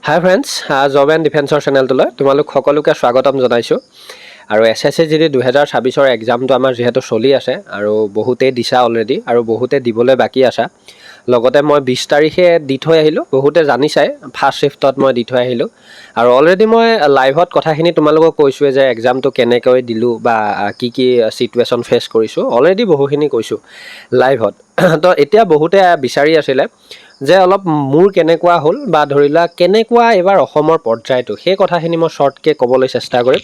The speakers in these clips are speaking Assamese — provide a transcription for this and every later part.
হাই ফ্ৰেণ্ডছ, জব এণ্ড ডিফেন্সৰ চেনেলটোলৈ তোমালোক সকলোকে স্বাগতম জনাইছোঁ। আৰু SSC GD 2026 এক্সামটো আমাৰ যিহেতু চলি আছে আৰু বহুতেই দিছা অলৰেডি আৰু বহুতে দিবলৈ বাকী আছা। লগতে মই 20 তাৰিখে দি থৈ আহিলোঁ, বহুতে জানিছাই ফাৰ্ষ্ট শিফটত মই দি থৈ আহিলোঁ। আৰু অলৰেডি মই লাইভত কথাখিনি তোমালোকক কৈছোঁৱে যে এক্সামটো কেনেকৈ দিলোঁ বা কি চিটুৱেশ্যন ফেচ কৰিছোঁ, অলৰেডি বহুখিনি কৈছোঁ লাইভত। তো এতিয়া বহুতে বিচাৰি আছিলে যে অলপ মোৰ কেনেকুৱা হ'ল বা ধৰি লোৱা কেনেকুৱা এইবাৰ অসমৰ পৰ্যায়টো, সেই কথাখিনি মই শ্বৰ্টকৈ ক'বলৈ চেষ্টা কৰিম।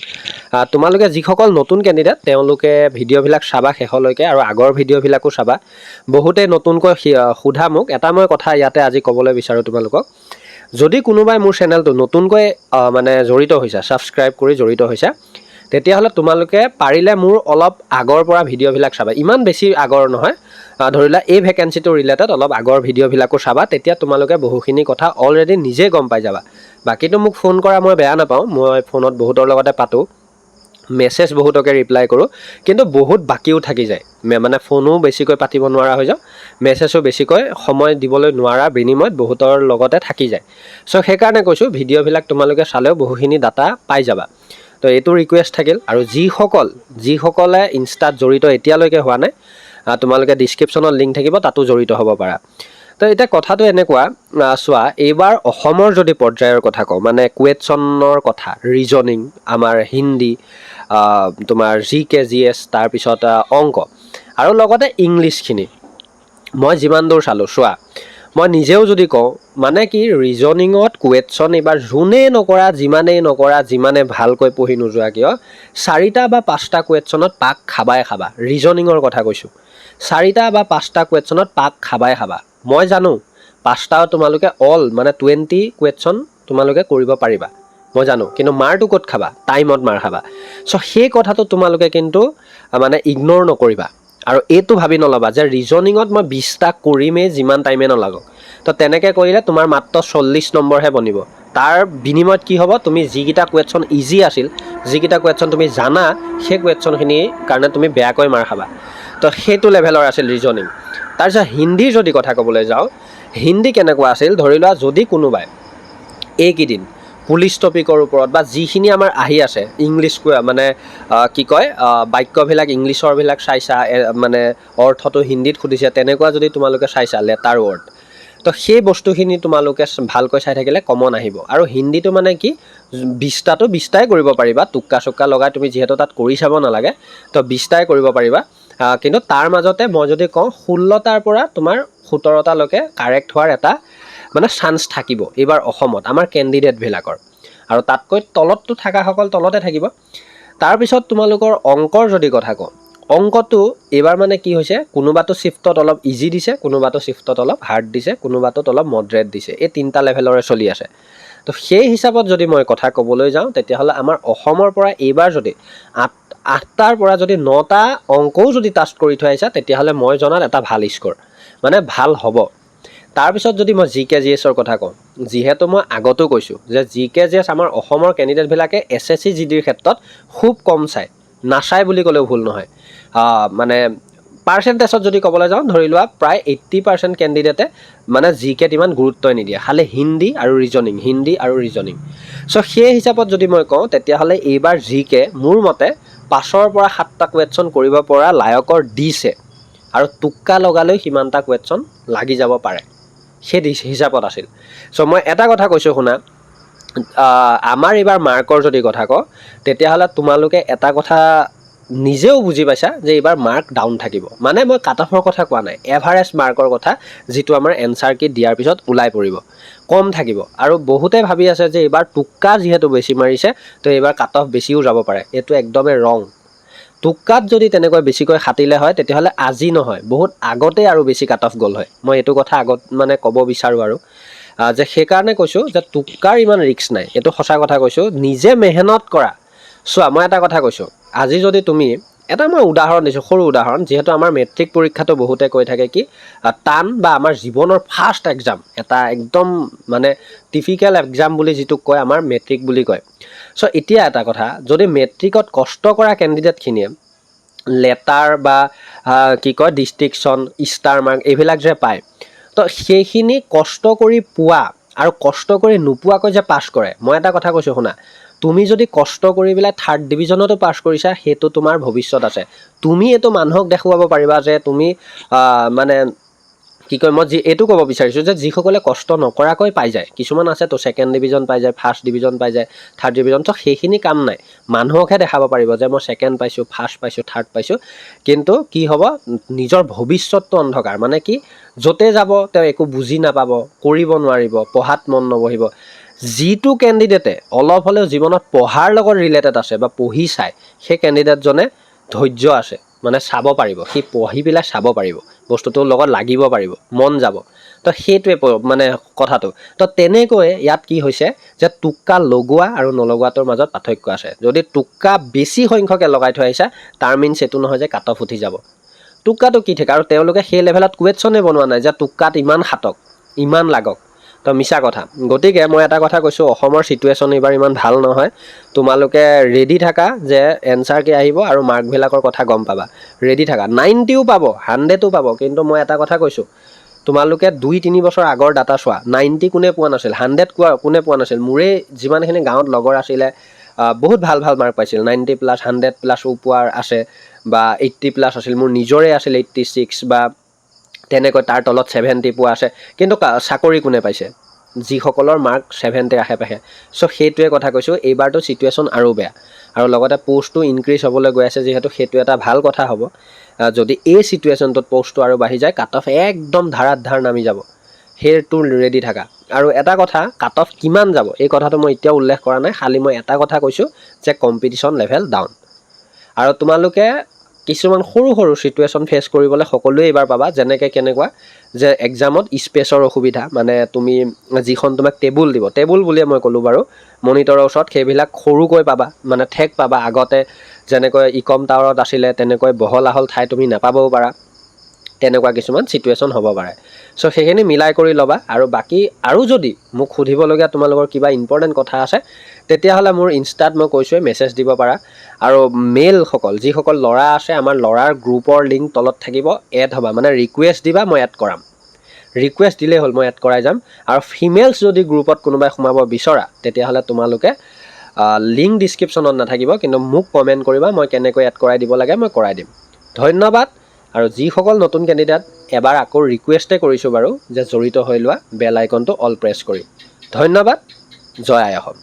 তোমালোকে যিসকল নতুন কেণ্ডিডেট তেওঁলোকে ভিডিঅ'বিলাক চাবা শেষলৈকে আৰু আগৰ ভিডিঅ'বিলাকো চাবা। বহুতে নতুনকৈ সোধা মোক এটা মই কথা ইয়াতে আজি ক'বলৈ বিচাৰোঁ তোমালোকক। যদি কোনোবাই মোৰ চেনেলটো নতুনকৈ মানে জড়িত হৈছা, ছাবস্ক্ৰাইব কৰি জড়িত হৈছা, তেতিয়াহ'লে তোমালোকে পাৰিলে মোৰ অলপ আগৰ পৰা ভিডিঅ'বিলাক চাবা। ইমান বেছি আগৰ নহয়, ধৰি লোৱা এই ভেকেঞ্চিটো ৰিলেটেড অলপ আগৰ ভিডিঅ'বিলাকো চাবা। তেতিয়া তোমালোকে বহুখিনি কথা অলৰেডি নিজে গম পাই যাবা। বাকীটো মোক ফোন কৰা মই বেয়া নাপাওঁ, মই ফোনত বহুতৰ লগতে পাতোঁ, মেছেজ বহুতকে ৰিপ্লাই কৰোঁ, কিন্তু বহুত বাকীও থাকি যায়। মানে ফোনো বেছিকৈ পাতিব নোৱাৰা হৈ যাওঁ, মেছেজো বেছিকৈ সময় দিবলৈ নোৱাৰা বিনিময়ত বহুতৰ লগতে থাকি যায়। চ' সেইকাৰণে কৈছোঁ ভিডিঅ'বিলাক তোমালোকে চালেও বহুখিনি ডাটা পাই যাবা। তো এইটো ৰিকুৱেষ্ট থাকিল। আৰু যিসকলে ইনষ্টাত জড়িত এতিয়ালৈকে হোৱা নাই, তোমালোকে ডিছক্ৰিপশ্যনত লিংক থাকিব, তাতো জড়িত হ'ব পাৰা। তো এতিয়া কথাটো এনেকুৱা, চোৱা এইবাৰ অসমৰ যদি পৰ্যায়ৰ কথা কওঁ, মানে কুৱেশ্যনৰ কথা, ৰিজনিং, আমাৰ হিন্দী, তোমাৰ GK/GS, তাৰপিছত অংক আৰু লগতে ইংলিছখিনি মই যিমান দূৰ চালোঁ, চোৱা মই নিজেও যদি কওঁ, মানে কি ৰিজনিঙত কুৱেশ্যন এইবাৰ যোনেই নকৰা, যিমানে ভালকৈ পঢ়ি নোযোৱা কিয়, 4টা বা 5টা কুৱেশ্যনত পাক খাবাই খাবা। ৰিজনিঙৰ কথা কৈছোঁ, 4টা বা 5টা কুৱেশ্যনত পাক খাবাই খাবা। মই জানো 5টাও তোমালোকে মানে 20 কুৱেশ্যন তোমালোকে কৰিব পাৰিবা, মই জানো, কিন্তু মাৰটো ক'ত খাবা? টাইমত মাৰ খাবা। চ' সেই কথাটো তোমালোকে কিন্তু মানে ইগন'ৰ নকৰিবা। আৰু এইটো ভাবি নল'বা যে ৰিজনিঙত মই 20টা কৰিমেই যিমান টাইমে নালাগক। তো তেনেকৈ কৰিলে তোমাৰ মাত্ৰ 40 নম্বৰহে বনিব। তাৰ বিনিময়ত কি হ'ব, তুমি যিকেইটা কুৱেশ্যন ইজি আছিল, যিকেইটা কুৱেশ্যন তুমি জানা, সেই কুৱেশ্যনখিনিৰ কাৰণে তুমি বেয়াকৈ মাৰ খাবা। তো সেইটো লেভেলৰ আছিল ৰিজনিং। তাৰপিছত হিন্দীৰ যদি কথা ক'বলৈ যাওঁ, হিন্দী কেনেকুৱা আছিল, ধৰি লোৱা যদি কোনোবাই এইকেইদিন পুলিচ টপিকৰ ওপৰত বা যিখিনি আমাৰ আহি আছে ইংলিছ, মানে বাক্যবিলাক ইংলিছৰবিলাক চাইছা, মানে অৰ্থটো হিন্দীত সুধিছে, তেনেকুৱা যদি তোমালোকে চাইছা লেটাৰ ৱৰ্ড, তো সেই বস্তুখিনি তোমালোকে ভালকৈ চাই থাকিলে কমন আহিব। আৰু হিন্দীটো মানে কি, 20টাতো 20টাই কৰিব পাৰিবা, টুক্কা চুক্কা লগাই তুমি যিহেতু তাত কৰি চাব নালাগে, তো 20টাই কৰিব পাৰিবা। কিন্তু তাৰ মাজতে মই যদি কওঁ 16টাৰ পৰা তোমাৰ 17টালৈকে কাৰেক্ট হোৱাৰ এটা মানে চান্স থাকিব এইবাৰ অসমত আমাৰ কেণ্ডিডেটবিলাকৰ। আৰু তাতকৈ তলততো থকাসকল তলতে থাকিব। তাৰপিছত তোমালোকৰ অংকৰ যদি কথা কওঁ, অংকটো এইবাৰ মানে কি হৈছে, কোনোবাটো চিফ্টত অলপ ইজি দিছে, কোনোবাটো চিফ্টত অলপ হাৰ্ড দিছে, কোনোবাটোত অলপ মডৰেট দিছে। এই 3টা লেভেলৰে চলি আছে। তো সেই হিচাপত যদি মই কথা ক'বলৈ যাওঁ, তেতিয়াহ'লে আমাৰ অসমৰ পৰা এইবাৰ যদি 8টাৰ পৰা যদি 9টা অংকও যদি টাচ কৰি থৈ আহিছা, তেতিয়াহ'লে মই জনাত এটা ভাল স্ক'ৰ, মানে ভাল হ'ব। তাৰপিছত যদি মই GK/GSৰ কথা কওঁ, যিহেতু মই আগতো কৈছোঁ যে GK/GS আমাৰ অসমৰ কেণ্ডিডেটবিলাকে SSC GDৰ ক্ষেত্ৰত খুব কম নাচায় বুলি ক'লেও ভুল নহয়। মানে পাৰ্চেণ্টেজত যদি ক'বলৈ যাওঁ, ধৰি লোৱা প্ৰায় 80% কেণ্ডিডেটে মানে GKত ইমান গুৰুত্বই নিদিয়ে, খালি হিন্দী আৰু ৰিজনিং। চ' সেই হিচাপত যদি মই কওঁ, তেতিয়াহ'লে এইবাৰ GK মোৰ মতে 5ৰ পৰা 7টা কুৱেশ্যন কৰিব পৰা লায়কৰ দিছে। আৰু টুক্কা লগালৈ সিমানটা কুৱেশ্যন লাগি যাব পাৰে, সেই হিচাপত আছিল। চ' মই এটা কথা কৈছোঁ শুনা, আমাৰ এইবাৰ মাৰ্কৰ যদি কথা কওঁ, তেতিয়াহ'লে তোমালোকে এটা কথা নিজেও বুজি পাইছা যে এইবাৰ মাৰ্ক ডাউন থাকিব। মানে মই কাট অফৰ কথা কোৱা নাই, এভাৰেজ মাৰ্কৰ কথা, যিটো আমাৰ এনচাৰ কি দিয়াৰ পিছত ওলাই পৰিব, কম থাকিব। আৰু বহুতে ভাবি আছে যে এইবাৰ টুক্কা যিহেতু বেছি মাৰিছে, তো এইবাৰ কাট অফ বেছিও যাব পাৰে। এইটো একদমেই ৰং। টুক্কাত যদি তেনেকৈ বেছিকৈ খাটিলে হয়, তেতিয়াহ'লে আজি নহয় বহুত আগতেই আৰু বেছি কাট অফ গ'ল হয়। মই এইটো কথা আগত মানে ক'ব বিচাৰোঁ আৰু যে সেইকাৰণে কৈছোঁ যে টুক্কাৰ ইমান ৰিস্ক নাই, এইটো সঁচা কথা কৈছোঁ। নিজে মেহনত কৰা। চোৱা মই এটা কথা কৈছোঁ, আজি যদি তুমি এটা মই উদাহৰণ দিছোঁ, সৰু উদাহৰণ, যিহেতু আমাৰ মেট্ৰিক পৰীক্ষাটো বহুতে কৈ থাকে কি টান বা আমাৰ জীৱনৰ ফাৰ্ষ্ট এক্সাম, এটা একদম মানে টিপিকেল এক্সাম বুলি যিটোক কয় আমাৰ মেট্ৰিক বুলি কয়। চ' এতিয়া এটা কথা, যদি মেট্ৰিকত কষ্ট কৰা কেণ্ডিডেটখিনিয়ে লেটাৰ বা ডিষ্টিংশ্যন, ষ্টাৰ মাৰ্ক এইবিলাক যে পায়, তো সেইখিনি কষ্ট কৰি পোৱা আৰু কষ্ট কৰি নোপোৱাকৈ যে পাছ কৰে, মই এটা কথা কৈছোঁ শুনা, তুমি যদি কষ্ট কৰি পেলাই 3rd ডিভিজনতো পাছ কৰিছা, সেইটো তোমাৰ ভৱিষ্যত আছে। তুমি এইটো মানুহক দেখুৱাব পাৰিবা যে তুমি মানে কি কয়, মই এইটো ক'ব বিচাৰিছোঁ যে যিসকলে কষ্ট নকৰাকৈ পাই যায়, কিছুমান আছে তো 2nd ডিভিজন পাই যায়, 1st ডিভিজন পাই যায়, 3rd ডিভিজন, তো সেইখিনি কাম নাই। মানুহকহে দেখাব পাৰিব যে মই 2nd পাইছোঁ, 1st পাইছোঁ, 3rd পাইছোঁ, কিন্তু কি হ'ব, নিজৰ ভৱিষ্যতটো অন্ধকাৰ। মানে কি, য'তে যাব তেওঁ একো বুজি নাপাব, কৰিব নোৱাৰিব, পঢ়াত মন নবহিব। যিটো কেণ্ডিডেটে অলপ হ'লেও জীৱনত পঢ়াৰ লগত ৰিলেটেড আছে বা পঢ়ি চায়, সেই কেণ্ডিডেটজনে ধৈৰ্য আছে, মানে চাব পাৰিব, সি পঢ়ি পেলাই চাব পাৰিব, বস্তুটোৰ লগত লাগিব পাৰিব, মন যাব। তো সেইটোৱে মানে কথাটো। তো তেনেকৈ ইয়াত কি হৈছে যে টোক্কা লগোৱা আৰু নলগোৱাটোৰ মাজত পাৰ্থক্য আছে। যদি টোক্কা বেছি সংখ্যকে লগাই থৈ আহিছা, তাৰ মিনছ এইটো নহয় যে কাট অফ উঠি যাব। টোক্কাটো কি থাকে, আৰু তেওঁলোকে সেই লেভেলত কুৱেশ্যনে বনোৱা নাই যে টোক্কাত ইমান খাটক, ইমান লাগক। তো মিছা কথা। গতিকে মই এটা কথা কৈছোঁ, অসমৰ চিটুৱেশ্যন এইবাৰ ইমান ভাল নহয়। তোমালোকে ৰেডি থাকা যে এনচাৰ কি আহিব আৰু মাৰ্কবিলাকৰ কথা গম পাবা। ৰেডি থাকা, 90ও পাব, 100ও পাব, কিন্তু মই এটা কথা কৈছোঁ, তোমালোকে 2-3 বছৰ আগৰ ডাটা চোৱা, 90 কোনে পোৱা নাছিল, 100 কোনে পোৱা নাছিল। মোৰেই যিমানখিনি গাঁৱত লগৰ আছিলে, বহুত ভাল ভাল মাৰ্ক পাইছিল, 90+, 100+ও পোৱাৰ আছে, বা 80+ আছিল, মোৰ নিজৰে আছিল 86, বা তেনেকৈ তাৰ তলত 70 পোৱা আছে। কিন্তু চাকৰি কোনে পাইছে, যিসকলৰ মাৰ্ক 70 আশে-পাশে। চ' সেইটোৱে কথা কৈছোঁ, এইবাৰতো চিটুৱেশ্যন আৰু বেয়া, আৰু লগতে পষ্টটো ইনক্ৰিজ হ'বলৈ গৈ আছে, যিহেতু সেইটো এটা ভাল কথা হ'ব। যদি এই চিটুৱেশ্যনটোত পষ্টটো আৰু বাঢ়ি যায়, কাট অফ একদম ধাৰাত নামি যাব, সেইটো ৰেডি থাকা। আৰু এটা কথা, কাট অফ কিমান যাব এই কথাটো মই এতিয়াও উল্লেখ কৰা নাই, খালি মই এটা কথা কৈছোঁ যে কম্পিটিশ্যন লেভেল ডাউন। আৰু তোমালোকে কিছুমান সৰু সৰু চিটুৱেশ্যন ফেচ কৰিবলৈ সকলোৱে এইবাৰ পাবা। যেনেকৈ কেনেকুৱা যে এক্সামত স্পেচৰ অসুবিধা, মানে তুমি যিখন তোমাক টেবুল দিব, টেবুল বুলিয়ে মই ক'লোঁ বাৰু, মনিটৰৰ ওচৰত সেইবিলাক সৰুকৈ পাবা, মানে ঠেক পাবা। আগতে যেনেকৈ ইকম টাৱাৰত আছিলে, তেনেকৈ বহল আহল ঠাই তুমি নাপাবও পাৰা, তেনেকুৱা কিছুমান চিটুৱেশ্যন হ'ব পাৰে। চ' সেইখিনি মিলাই কৰি ল'বা। আৰু বাকী আৰু যদি মোক সুধিবলগীয়া তোমালোকৰ কিবা ইম্পৰ্টেণ্ট কথা আছে, তেতিয়াহ'লে মোৰ ইনষ্টাত মই কৈছোঁৱে মেছেজ দিব পাৰা। আৰু মেলসকল, যিসকল ল'ৰা আছে, আমাৰ ল'ৰাৰ গ্ৰুপৰ লিংক তলত থাকিব, এড হ'বা, মানে ৰিকুৱেষ্ট দিবা, মই এড কৰাম। ৰিকুৱেষ্ট দিলেই হ'ল, মই এড কৰাই যাম। আৰু ফিমেলছ যদি গ্ৰুপত কোনোবাই সোমাব বিচৰা, তেতিয়াহ'লে তোমালোকে লিংক ডিছক্ৰিপশ্যনত নাথাকিব, কিন্তু মোক কমেণ্ট কৰিবা, মই কেনেকৈ এড কৰাই দিব লাগে মই কৰাই দিম। ধন্যবাদ। আৰু যিসকল নতুন কেণ্ডিডেট, এবাৰ আকৌ ৰিকুৱেষ্টে কৰিছোঁ বাৰু যে জড়িত হৈ লোৱা, বেল আইকনটো অল প্ৰেছ কৰি। ধন্যবাদ। জয় আই অসম।